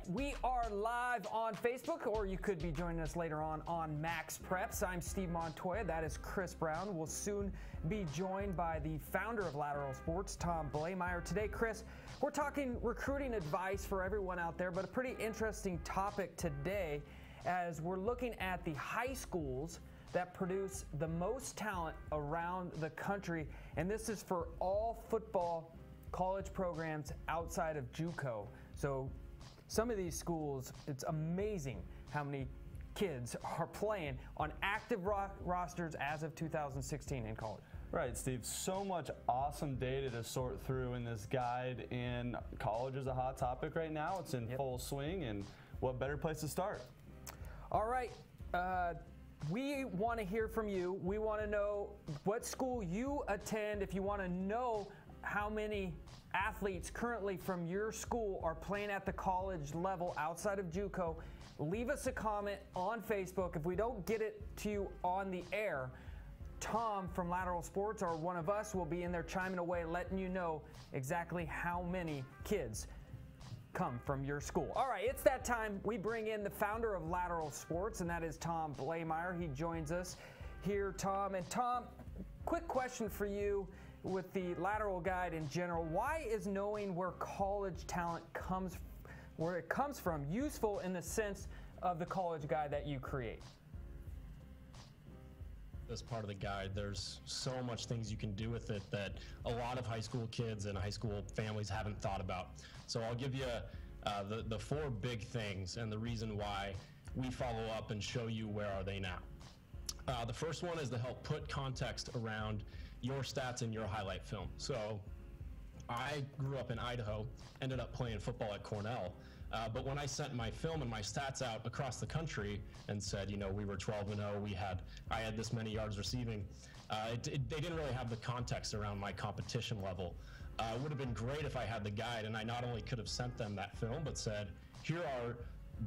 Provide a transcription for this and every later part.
we are live on Facebook, or you could be joining us later on Max Preps. I'm Steve Montoya. That is Chris Brown. We'll soon be joined by the founder of Lateral Sports, Tom Blameyer. Today, Chris, we're talking recruiting advice for everyone out there, but a pretty interesting topic today as we're looking at the high schools that produce the most talent around the country, and this is for all football college programs outside of JUCO. So some of these schools, it's amazing how many kids are playing on active rosters as of 2016 in college. Right, Steve. So much awesome data to sort through in this guide, and college is a hot topic right now. It's in full swing, and what better place to start? All right. We want to hear from you. We want to know what school you attend. If you want to know how many athletes currently from your school are playing at the college level outside of JUCO, leave us a comment on Facebook. If we don't get it to you on the air, Tom from Lateral Sports or one of us will be in there chiming away, letting you know exactly how many kids come from your school. All right, it's that time. We bring in the founder of Lateral Sports, and that is Tom Blameyer. He joins us here, Tom. And Tom, quick question for you with the lateral guide in general. Why is knowing where college talent comes from useful in the sense of the college guide that you create? As part of the guide, there's so much things you can do with it that a lot of high school kids and high school families haven't thought about. So I'll give you the four big things and the reason why we follow up and show you where are they now. The first one is to help put context around your stats in your highlight film. So I grew up in Idaho, ended up playing football at Cornell, but when I sent my film and my stats out across the country and said, you know, we were 12-0, I had this many yards receiving, they didn't really have the context around my competition level. It would have been great if I had the guide and I not only could have sent them that film, but said, here are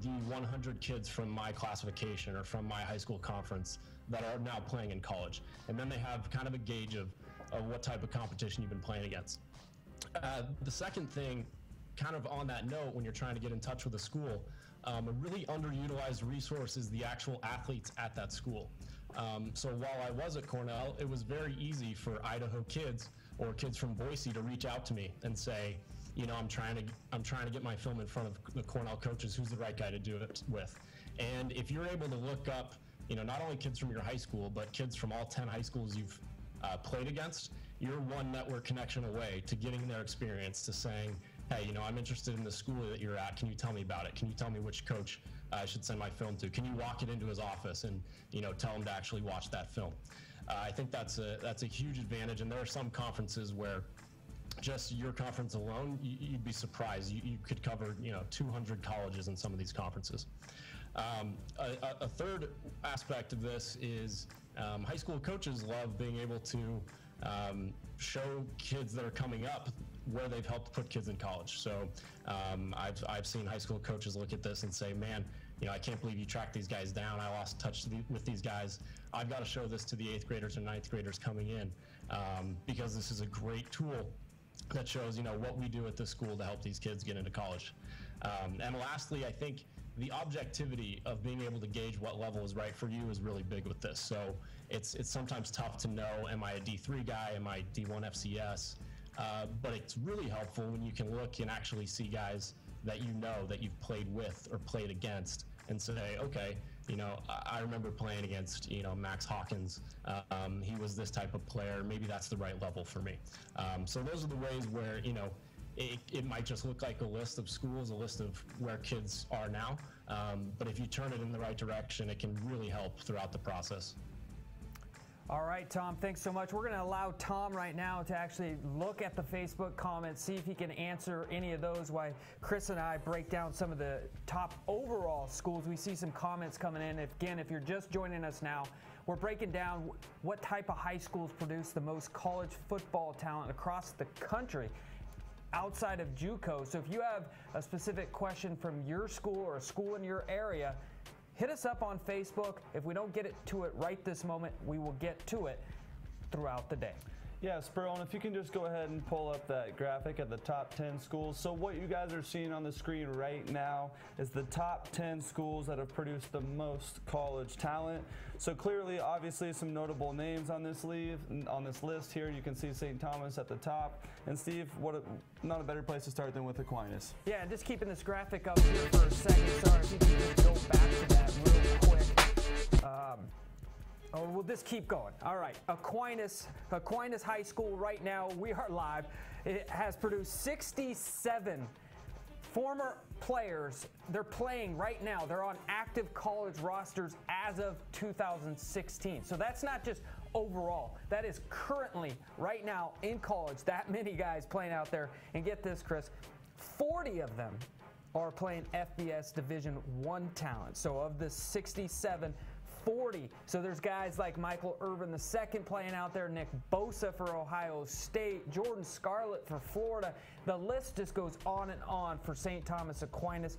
the 100 kids from my classification or from my high school conference that are now playing in college. And then they have kind of a gauge of what type of competition you've been playing against. The second thing, kind of on that note, when you're trying to get in touch with a school, a really underutilized resource is the actual athletes at that school. So while I was at Cornell, it was very easy for Idaho kids or kids from Boise to reach out to me and say, you know, I'm trying to get my film in front of the Cornell coaches. Who's the right guy to do it with? And if you're able to look up, you know, not only kids from your high school, but kids from all 10 high schools you've played against, you're one network connection away to getting their experience, to saying, hey, you know, I'm interested in the school that you're at. Can you tell me about it? Can you tell me which coach I should send my film to? Can you walk it into his office and, you know, tell him to actually watch that film? I think that's a huge advantage, and there are some conferences where just your conference alone, you'd be surprised. You could cover, you know, 200 colleges in some of these conferences. A third aspect of this is high school coaches love being able to show kids that are coming up where they've helped put kids in college. So I've seen high school coaches look at this and say, man, you know, I can't believe you tracked these guys down. I lost touch with these guys. I've got to show this to the 8th graders and 9th graders coming in because this is a great tool that shows, you know, what we do at this school to help these kids get into college. And lastly, I think the objectivity of being able to gauge what level is right for you is really big with this. So it's sometimes tough to know, am I a D3 guy, am I D1 FCS? But it's really helpful when you can look and actually see guys that you know that you've played with or played against and say, okay, you know, I remember playing against, you know, Max Hawkins. He was this type of player. Maybe that's the right level for me. So those are the ways where, you know, it might just look like a list of schools, a list of where kids are now. But if you turn it in the right direction, it can really help throughout the process. All right, Tom, thanks so much. We're going to allow Tom right now to actually look at the Facebook comments, see if he can answer any of those while Chris and I break down some of the top overall schools. We see some comments coming in. If you're just joining us now, we're breaking down what type of high schools produce the most college football talent across the country outside of JUCO. So if you have a specific question from your school or a school in your area, hit us up on Facebook. If we don't get to it right this moment, we will get to it throughout the day. Yeah, Spurl, and if you can just go ahead and pull up that graphic of the top 10 schools. So what you guys are seeing on the screen right now is the top 10 schools that have produced the most college talent. So clearly, obviously, some notable names on this list here. You can see St. Thomas at the top. And Steve, not a better place to start than with Aquinas. Yeah, just keeping this graphic up here for a second. Sorry, if you can just go back to that real quick. Or we'll just keep going. All right, Aquinas High School right now, we are live. It has produced 67 former players. They're playing right now. They're on active college rosters as of 2016. So that's not just overall. That is currently, right now, in college, that many guys playing out there. And get this, Chris, 40 of them are playing FBS Division I talent. So of the 67, 40. So there's guys like Michael Irvin II playing out there, Nick Bosa for Ohio State, Jordan Scarlett for Florida. The list just goes on and on for St. Thomas Aquinas.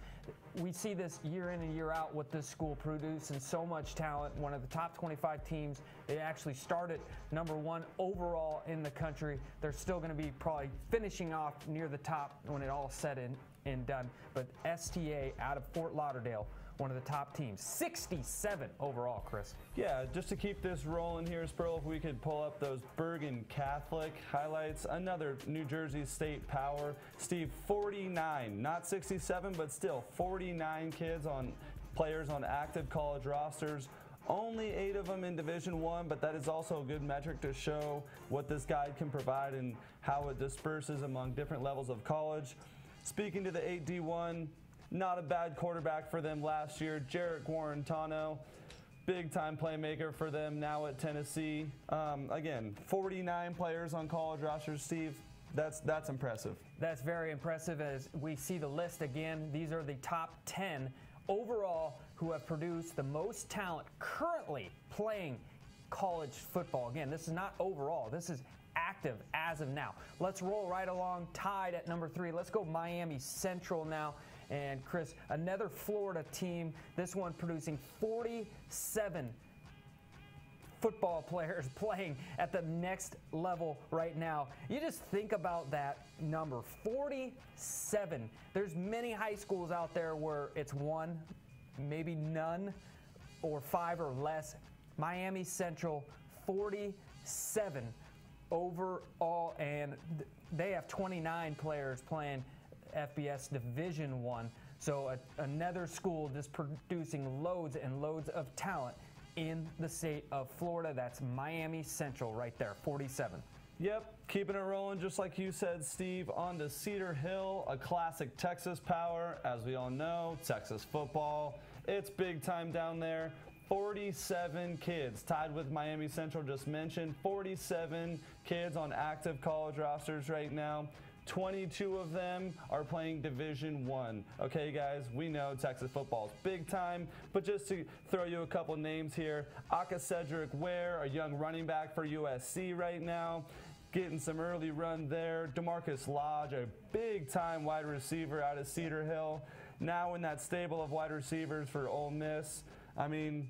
We see this year in and year out with this school producing so much talent. One of the top 25 teams. They actually started #1 overall in the country. They're still going to be probably finishing off near the top when it all said and done. But STA out of Fort Lauderdale, one of the top teams. 67 overall, Chris. Yeah, just to keep this rolling here, Spurl, if we could pull up those Bergen Catholic highlights. Another New Jersey State power. Steve, 49, not 67, but still 49 players on active college rosters. Only 8 of them in Division I, but that is also a good metric to show what this guide can provide and how it disperses among different levels of college. Speaking to the 8D1, not a bad quarterback for them last year. Jarrett Guarantano, big-time playmaker for them now at Tennessee. Again, 49 players on college rosters, Steve. That's impressive. That's very impressive. As we see the list again, these are the top 10 overall who have produced the most talent currently playing college football. Again, this is not overall. This is active as of now. Let's roll right along, tied at #3. Let's go Miami Central now. And Chris, another Florida team, this one producing 47 football players playing at the next level right now. You just think about that number, 47. There's many high schools out there where it's 1, maybe none, or 5 or less. Miami Central, 47 overall, and they have 29 players playing FBS Division I. So another school just producing loads and loads of talent in the state of Florida. That's Miami Central right there, 47. Yep, keeping it rolling just like you said, Steve. On to Cedar Hill, a classic Texas power. As we all know, Texas football, it's big time down there. 47 kids, tied with Miami Central just mentioned. 47 kids on active college rosters right now. 22 of them are playing Division I. Okay, guys, we know Texas football is big time, but just to throw you a couple names here, Aka Cedric Ware, a young running back for USC right now, getting some early run there. DeMarcus Lodge, a big-time wide receiver out of Cedar Hill, now in that stable of wide receivers for Ole Miss. I mean,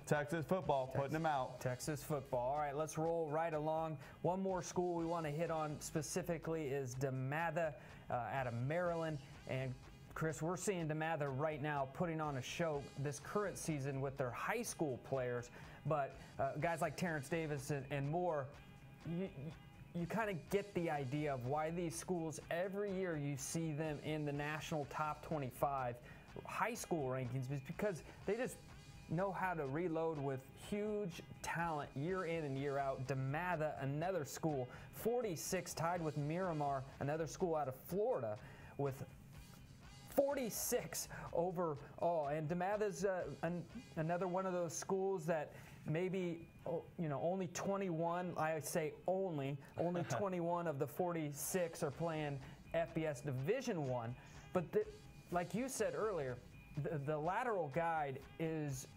Texas football, putting them out. Texas football. All right, let's roll right along. One more school we want to hit on specifically is DeMatha out of Maryland. And Chris, we're seeing DeMatha right now putting on a show this current season with their high school players. But guys like Terrence Davis and more, you kind of get the idea of why these schools, every year you see them in the national top 25 high school rankings, is because they just know how to reload with huge talent year in and year out. DeMatha, another school, 46, tied with Miramar, another school out of Florida, with 46 overall. And DeMatha's another one of those schools that maybe, only 21, I say only 21 of the 46 are playing FBS Division I. But like you said earlier, the lateral guide is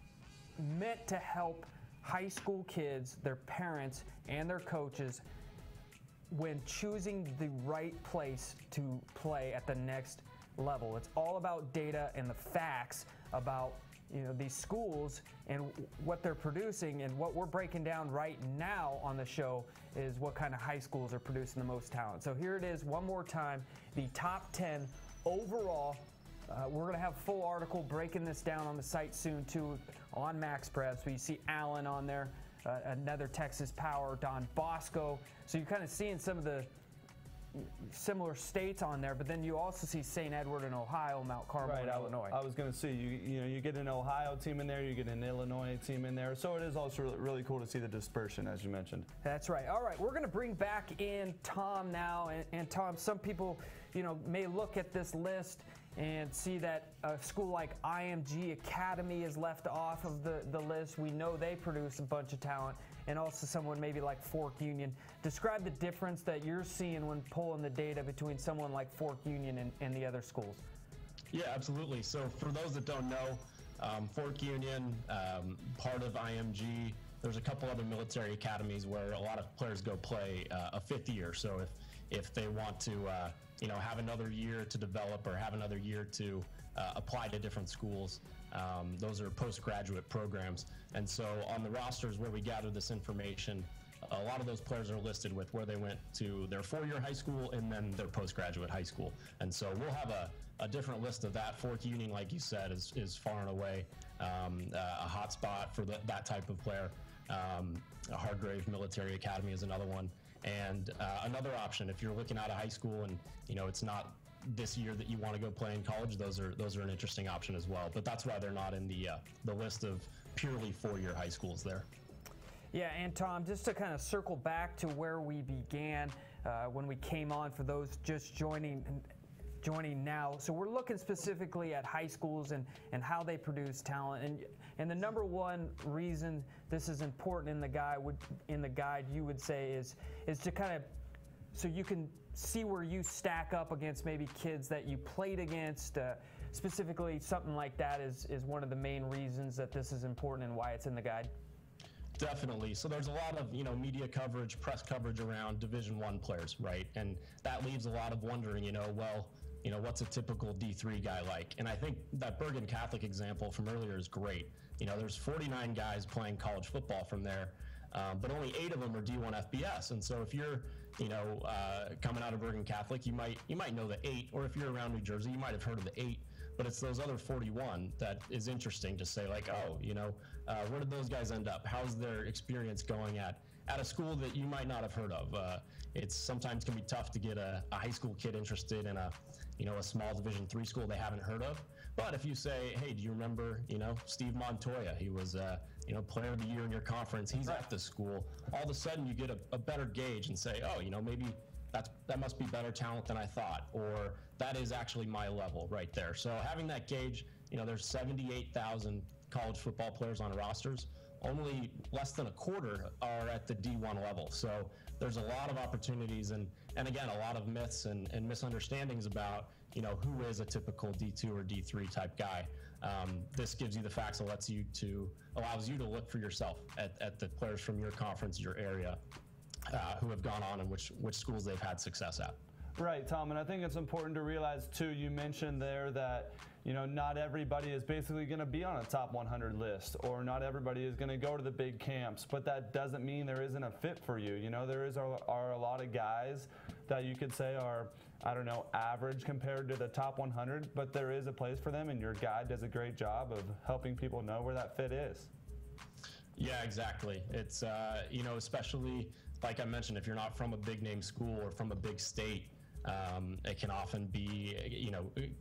meant to help high school kids, their parents, and their coaches when choosing the right place to play at the next level. It's all about data and the facts about these schools and what they're producing, and what we're breaking down right now on the show is what kind of high schools are producing the most talent. So here it is one more time, the top 10 overall. We're going to have a full article breaking this down on the site soon too on MaxPreps. So you see Allen on there, another Texas Power, Don Bosco. So you're kind of seeing some of the similar states on there, but then you also see St. Edward in Ohio, Mount Carmel in Illinois. I was going to say, you get an Ohio team in there, you get an Illinois team in there, so it is also really cool to see the dispersion, as you mentioned. That's right. All right, we're going to bring back in Tom now, and Tom, some people, may look at this list and see that a school like IMG Academy is left off of the list. We know they produce a bunch of talent, and also someone maybe like Fork Union. Describe the difference that you're seeing when pulling the data between someone like Fork Union and the other schools. Yeah, absolutely. So for those that don't know, Fork Union, part of IMG, there's a couple other military academies where a lot of players go play a fifth year. So if they want to have another year to develop or have another year to apply to different schools, those are postgraduate programs. And so on the rosters where we gather this information, a lot of those players are listed with where they went to their four-year high school and then their postgraduate high school. And so we'll have a different list of that. Fork Union, like you said, is far and away a hot spot for that type of player. Hargrave Military Academy is another one. And another option, if you're looking out of high school and it's not this year that you want to go play in college, those are an interesting option as well. But that's why they're not in the list of purely four-year high schools there. Yeah, and Tom, just to kind of circle back to where we began when we came on, for those just joining now. So we're looking specifically at high schools and how they produce talent. And the number one reason this is important in the guide you would say is to kind of, so you can see where you stack up against maybe kids that you played against. Specifically, something like that is one of the main reasons that this is important and why it's in the guide. Definitely. So there's a lot of media coverage, press coverage around Division I players, right? And that leaves a lot of wondering, what's a typical D3 guy like? And I think that Bergen Catholic example from earlier is great. There's 49 guys playing college football from there, but only 8 of them are D1 FBS. And so if you're, coming out of Bergen Catholic, you might know the 8, or if you're around New Jersey, you might have heard of the 8. But it's those other 41 that is interesting to say, like, where did those guys end up? How's their experience going at a school that you might not have heard of? It's sometimes can be tough to get a high school kid interested in a small Division III school they haven't heard of. But if you say, hey, do you remember, Steve Montoya? He was, player of the year in your conference. He's at this school. All of a sudden, you get a better gauge and say, oh, maybe that must be better talent than I thought, or that is actually my level right there. So having that gauge, there's 78,000 college football players on rosters. Only less than a quarter are at the D1 level. So there's a lot of opportunities and again, a lot of myths and misunderstandings about, who is a typical D2 or D3 type guy. This gives you the facts, allows you to look for yourself at the players from your conference, your area, who have gone on and which schools they've had success at. Right, Tom, and I think it's important to realize too, you mentioned there that not everybody is basically going to be on a top 100 list, or not everybody is going to go to the big camps, but that doesn't mean there isn't a fit for you. There are a lot of guys that you could say are, average compared to the top 100, but there is a place for them, and your guide does a great job of helping people know where that fit is. Yeah, exactly. It's, especially, like I mentioned, if you're not from a big name school or from a big state, it can often be,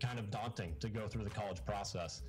kind of daunting to go through the college process.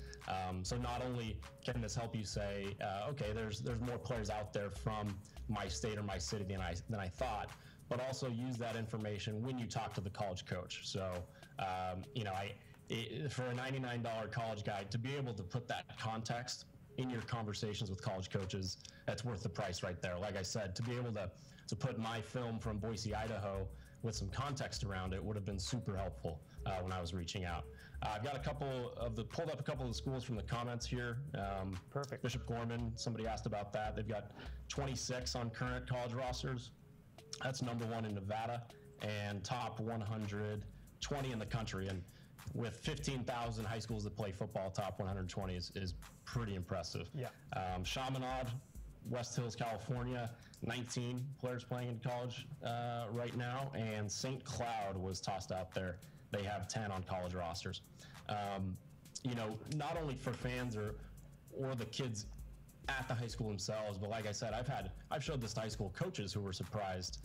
So not only can this help you say, okay, there's more players out there from my state or my city than I thought, but also use that information when you talk to the college coach. So, for a $99 college guide, to be able to put that context in your conversations with college coaches, that's worth the price right there. Like I said, to be able to put my film from Boise, Idaho with some context around it would have been super helpful when I was reaching out. I've got pulled up a couple of the schools from the comments here. Perfect. Bishop Gorman, somebody asked about that. They've got 26 on current college rosters. That's number 1 in Nevada and top 120 in the country. And with 15,000 high schools that play football, top 120 is pretty impressive. Yeah. Chaminade, West Hills, California, 19 players playing in college right now, and St. Cloud was tossed out there. They have 10 on college rosters. You know, not only for fans or the kids at the high school themselves, but like I said, I've showed this to high school coaches who were surprised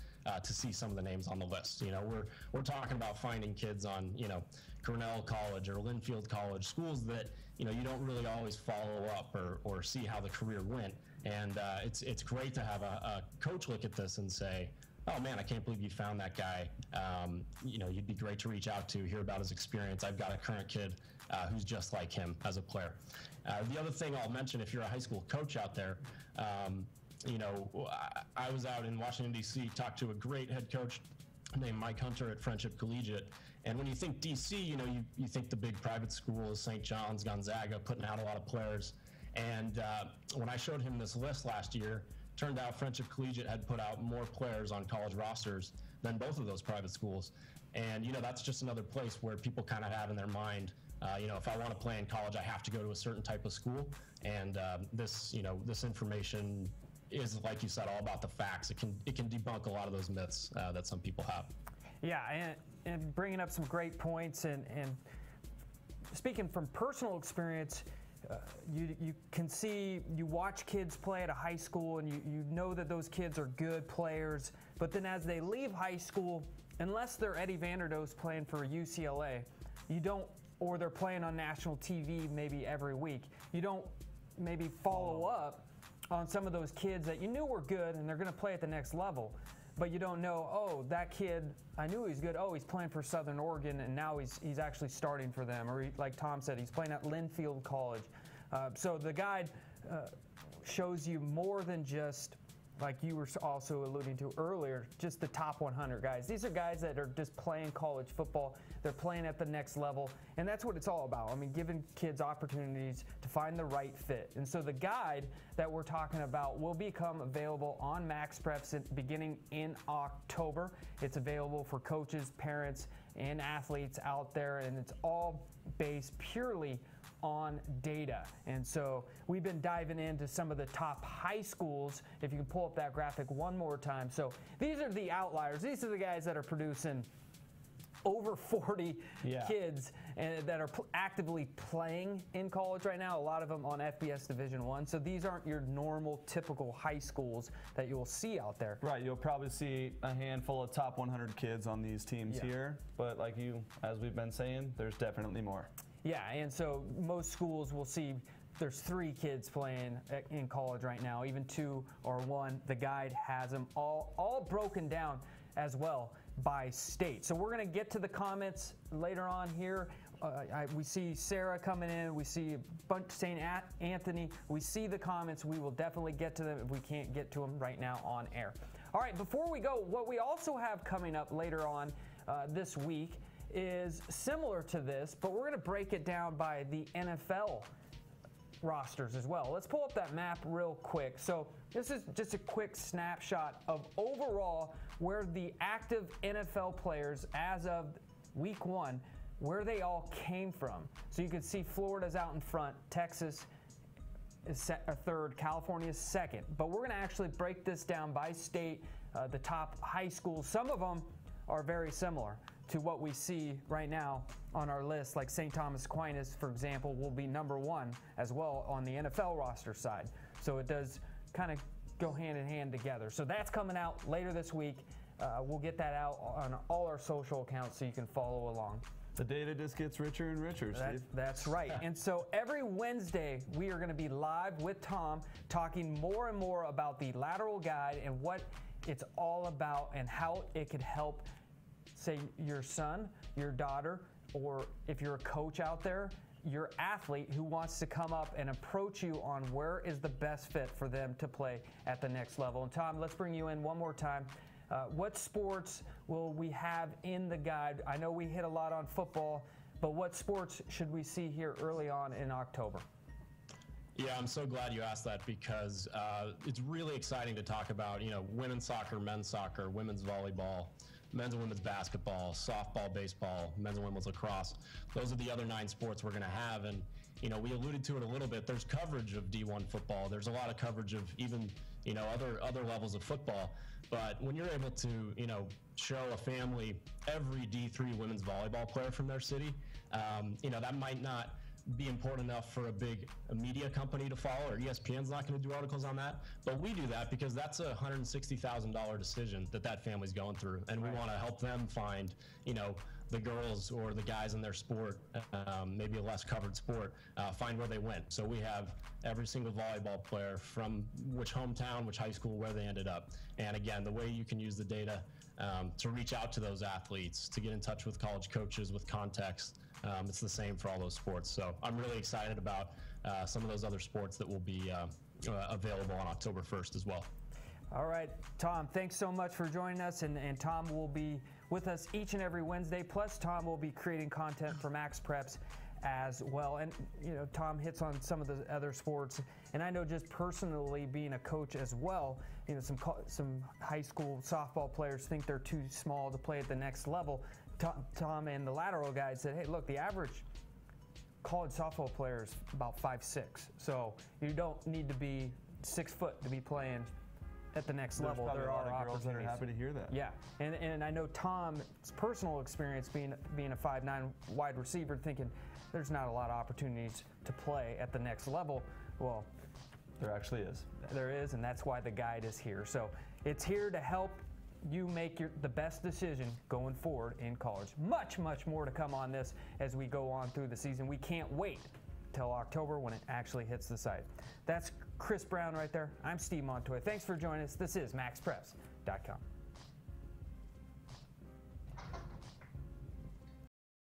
to see some of the names on the list. You know, we're talking about finding kids on, you know, Cornell College or Linfield College, schools that, you know, you don't really always follow up or see how the career went. And it's great to have a coach look at this and say, oh man, I can't believe you found that guy. You know, you'd be great to reach out to, hear about his experience. I've got a current kid who's just like him as a player. The other thing I'll mention, if you're a high school coach out there, you know, I was out in Washington, D.C., talked to a great head coach named Mike Hunter at Friendship Collegiate. And when you think D.C., you know, you think the big private schools, St. John's, Gonzaga, putting out a lot of players. And when I showed him this list last year, turned out Friendship Collegiate had put out more players on college rosters than both of those private schools. And, you know, that's just another place where people kind of have in their mind, you know, if I want to play in college, I have to go to a certain type of school. And this, you know, this information is, like you said, all about the facts. It can debunk a lot of those myths that some people have. Yeah, and bringing up some great points, and speaking from personal experience, you can see, you watch kids play at a high school, and you know that those kids are good players, but then as they leave high school, unless they're Eddie Vanderdoes playing for UCLA, you don't, or they're playing on national TV maybe every week, you don't maybe follow up on some of those kids that you knew were good and they're going to play at the next level. But you don't know, oh, that kid, I knew he was good. Oh, he's playing for Southern Oregon, and now he's actually starting for them. Or like Tom said, he's playing at Linfield College. So the guide shows you more than just, like you were also alluding to earlier, just the top 100 guys. These are guys that are just playing college football. They're playing at the next level, and that's what it's all about. I mean, giving kids opportunities to find the right fit. And so the guide that we're talking about will become available on Max Preps beginning in October. It's available for coaches, parents, and athletes out there, and it's all based purely on data. And so we've been diving into some of the top high schools. If you can pull up that graphic one more time. So these are the outliers. These are the guys that are producing over 40 kids and that are actively playing in college right now, a lot of them on FBS Division I. So these aren't your normal, typical high schools that you'll see out there. Right, you'll probably see a handful of top 100 kids on these teams here, but like as we've been saying, there's definitely more. Yeah, and so most schools will see there's 3 kids playing in college right now, even 2 or 1. The guide has them all broken down as well by state. So we're going to get to the comments later on here. We see Sarah coming in. We see St. Anthony. We see the comments. We will definitely get to them if we can't get to them right now on air. All right, before we go, what we also have coming up later on this week is similar to this, but we're going to break it down by the NFL rosters as well. Let's pull up that map real quick. So this is just a quick snapshot of overall where the active NFL players as of week 1, where they all came from. So you can see Florida's out in front, Texas is third, California's second. But we're going to actually break this down by state, the top high schools. Some of them are very similar to what we see right now on our list, like St. Thomas Aquinas, for example, will be number 1 as well on the NFL roster side. So it does kind of go hand in hand together. So that's coming out later this week. We'll get that out on all our social accounts so you can follow along. The data just gets richer and richer, Steve. That's right. And so every Wednesday, we are going to be live with Tom talking more and more about the lateral guide and what it's all about and how it could help, say, your son, your daughter, or if you're a coach out there, your athlete who wants to come up and approach you on where is the best fit for them to play at the next level. And Tom, let's bring you in one more time. What sports will we have in the guide? I know we hit a lot on football, but what sports should we see here early on in October? Yeah, I'm so glad you asked that because it's really exciting to talk about, you know, women's soccer, men's soccer, women's volleyball, men's and women's basketball, softball, baseball, men's and women's lacrosse. Those are the other 9 sports we're going to have. And, you know, we alluded to it a little bit. There's coverage of D1 football. There's a lot of coverage of even, you know, other levels of football. But when you're able to, you know, show a family every D3 women's volleyball player from their city, you know, that might not be important enough for a big media company to follow, or ESPN's not going to do articles on that. But we do that because that's a $160,000 decision that family's going through, and we want to help them find, you know, the girls or the guys in their sport, maybe a less covered sport, find where they went. So we have every single volleyball player from which hometown, which high school, where they ended up. And again, the way you can use the data to reach out to those athletes, to get in touch with college coaches with context, it's the same for all those sports. So I'm really excited about some of those other sports that will be available on October 1st as well. All right, Tom, thanks so much for joining us. And Tom will be with us each and every Wednesday. Plus, Tom will be creating content for Max Preps as well. And, you know, Tom hits on some of the other sports. And I know just personally being a coach as well, you know, some high school softball players think they're too small to play at the next level. Tom and the Lateral guys said, hey, look, the average college softball player is about 5'6". So you don't need to be 6 foot to be playing at the next level. There are opportunities. That are happy to hear that. Yeah, and I know Tom's personal experience being a 5'9" wide receiver, thinking there's not a lot of opportunities to play at the next level. Well, there actually is. There is, and that's why the guide is here. So it's here to help you make the best decision going forward in college. Much, much more to come on this as we go on through the season. We can't wait till October when it actually hits the site. That's Chris Brown right there. I'm Steve Montoya. Thanks for joining us. This is MaxPreps.com.